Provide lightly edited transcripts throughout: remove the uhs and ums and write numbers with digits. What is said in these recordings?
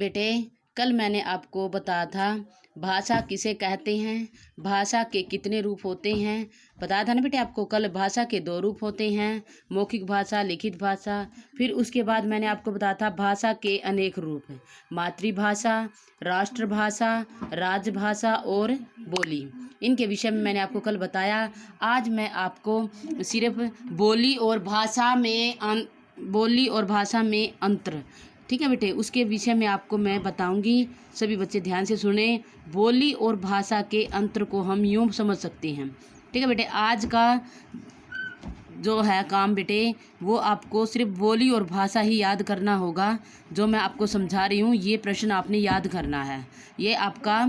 बेटे, कल मैंने आपको बताया था भाषा किसे कहते हैं, भाषा के कितने रूप होते हैं। बताया था ना बेटे आपको कल, भाषा के 2 रूप होते हैं, मौखिक भाषा, लिखित भाषा। फिर उसके बाद मैंने आपको बताया था भाषा के अनेक रूप हैं, मातृभाषा, राष्ट्रभाषा, राजभाषा और बोली। इनके विषय में मैंने आपको कल बताया। आज मैं आपको सिर्फ बोली और भाषा में अंतर, ठीक है बेटे, उसके विषय में आपको मैं बताऊंगी। सभी बच्चे ध्यान से सुने। बोली और भाषा के अंतर को हम यूँ समझ सकते हैं, ठीक है बेटे। आज का जो है काम बेटे, वो आपको सिर्फ बोली और भाषा ही याद करना होगा। जो मैं आपको समझा रही हूँ ये प्रश्न आपने याद करना है, ये आपका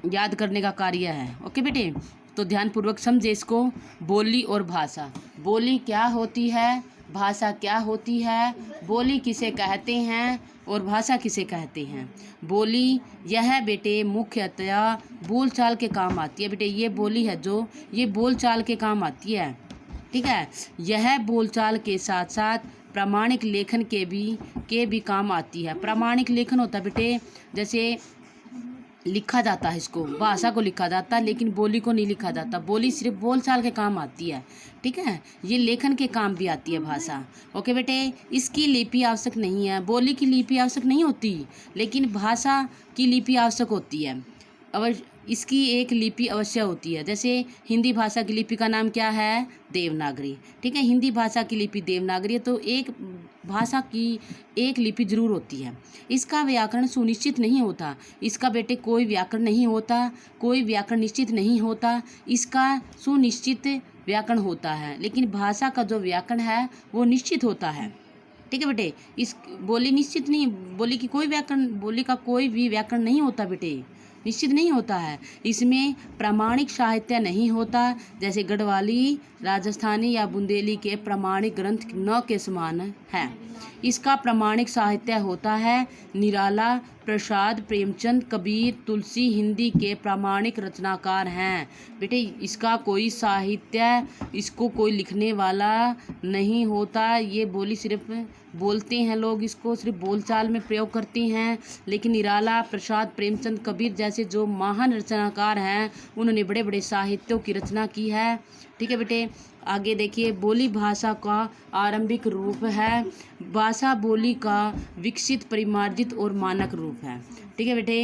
याद करने का कार्य है। ओके बेटे, तो ध्यानपूर्वक समझे इसको। बोली और भाषा, बोली क्या होती है, भाषा क्या होती है, बोली किसे कहते हैं और भाषा किसे कहते हैं। बोली यह बेटे मुख्यतया बोलचाल के काम आती है। बेटे ये बोली है जो ये बोलचाल के काम आती है, ठीक है। यह बोलचाल के साथ साथ प्रामाणिक लेखन के भी काम आती है। प्रामाणिक लेखन होता है बेटे, जैसे लिखा जाता है, इसको भाषा को लिखा जाता है लेकिन बोली को नहीं लिखा जाता। बोली सिर्फ बोलचाल के काम आती है, ठीक है। ये लेखन के काम भी आती है भाषा। ओके बेटे, इसकी लिपि आवश्यक नहीं है, बोली की लिपि आवश्यक नहीं होती, लेकिन भाषा की लिपि आवश्यक होती है। अवश्य इसकी एक लिपि अवश्य होती है। जैसे हिंदी भाषा की लिपि का नाम क्या है, देवनागरी, ठीक है। हिंदी भाषा की लिपि देवनागरी है, तो एक भाषा की एक लिपि जरूर होती है। इसका व्याकरण सुनिश्चित नहीं होता, इसका बेटे कोई व्याकरण नहीं होता, कोई व्याकरण निश्चित नहीं होता, इसका सुनिश्चित व्याकरण होता है। लेकिन भाषा का जो व्याकरण है वो निश्चित होता है, ठीक है बेटे। इस बोली निश्चित नहीं, बोली की कोई व्याकरण, बोली का कोई भी व्याकरण नहीं होता बेटे, निश्चित नहीं होता है। इसमें प्रामाणिक साहित्य नहीं होता, जैसे गढ़वाली, राजस्थानी या बुंदेली के प्रामाणिक ग्रंथ न के समान है। इसका प्रामाणिक साहित्य होता है निराला, प्रसाद, प्रेमचंद, कबीर, तुलसी हिंदी के प्रामाणिक रचनाकार हैं। बेटे इसका कोई साहित्य, इसको कोई लिखने वाला नहीं होता। ये बोली सिर्फ बोलते हैं लोग, इसको सिर्फ बोलचाल में प्रयोग करते हैं। लेकिन निराला, प्रसाद, प्रेमचंद, कबीर जैसे जो महान रचनाकार हैं उन्होंने बड़े बड़े साहित्यों की रचना की है, ठीक है बेटे। आगे देखिए, बोली भाषा का आरंभिक रूप है। भाषा बोली का विकसित, परिमार्जित और मानक रूप है, ठीक है बेटे।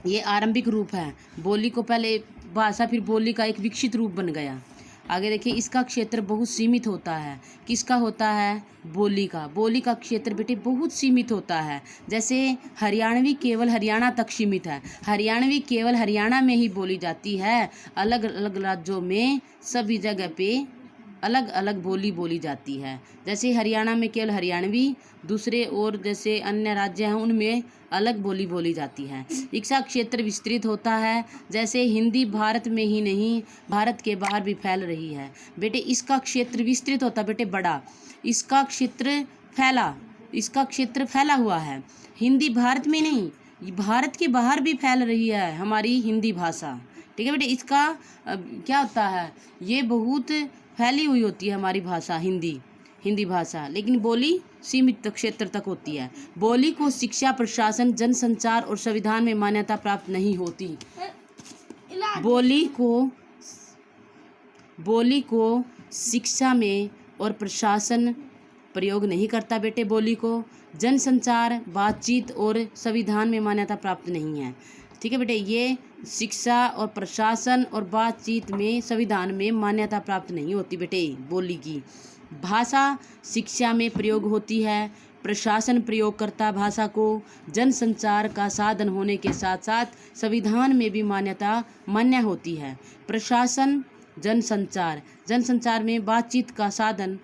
ये आरंभिक रूप है, बोली को पहले भाषा फिर बोली का एक विकसित रूप बन गया। आगे देखिए, इसका क्षेत्र बहुत सीमित होता है। किसका होता है, बोली का। बोली का क्षेत्र बेटे बहुत सीमित होता है। जैसे हरियाणवी केवल हरियाणा तक सीमित है, हरियाणवी केवल हरियाणा में ही बोली जाती है। अलग अलग राज्यों में सभी जगह पे अलग अलग बोली बोली जाती है। जैसे हरियाणा में केवल हरियाणवी, दूसरे और जैसे अन्य राज्य हैं उनमें अलग बोली बोली जाती है। इसका क्षेत्र विस्तृत होता है, जैसे हिंदी भारत में ही नहीं भारत के बाहर भी फैल रही है। बेटे इसका क्षेत्र विस्तृत होता है बेटे, बड़ा, इसका क्षेत्र फैला हुआ है। हिंदी भारत में नहीं, भारत के बाहर भी फैल रही है हमारी हिंदी भाषा, ठीक है बेटे। इसका क्या होता है, ये बहुत फैली हुई होती है हमारी भाषा, हिंदी भाषा, लेकिन बोली सीमित क्षेत्र तक होती है। बोली को शिक्षा, प्रशासन, जनसंचार और संविधान में मान्यता प्राप्त नहीं होती। बोली को शिक्षा में और प्रशासन प्रयोग नहीं करता बेटे। बोली को जनसंचार, बातचीत और संविधान में मान्यता प्राप्त नहीं है, ठीक है बेटे। ये शिक्षा और प्रशासन और बातचीत में, संविधान में मान्यता प्राप्त नहीं होती बेटे बोली की। भाषा शिक्षा में प्रयोग होती है, प्रशासन प्रयोग करता है भाषा को, जनसंचार का साधन होने के साथ साथ संविधान में भी मान्य होती है। प्रशासन, जनसंचार में बातचीत का साधन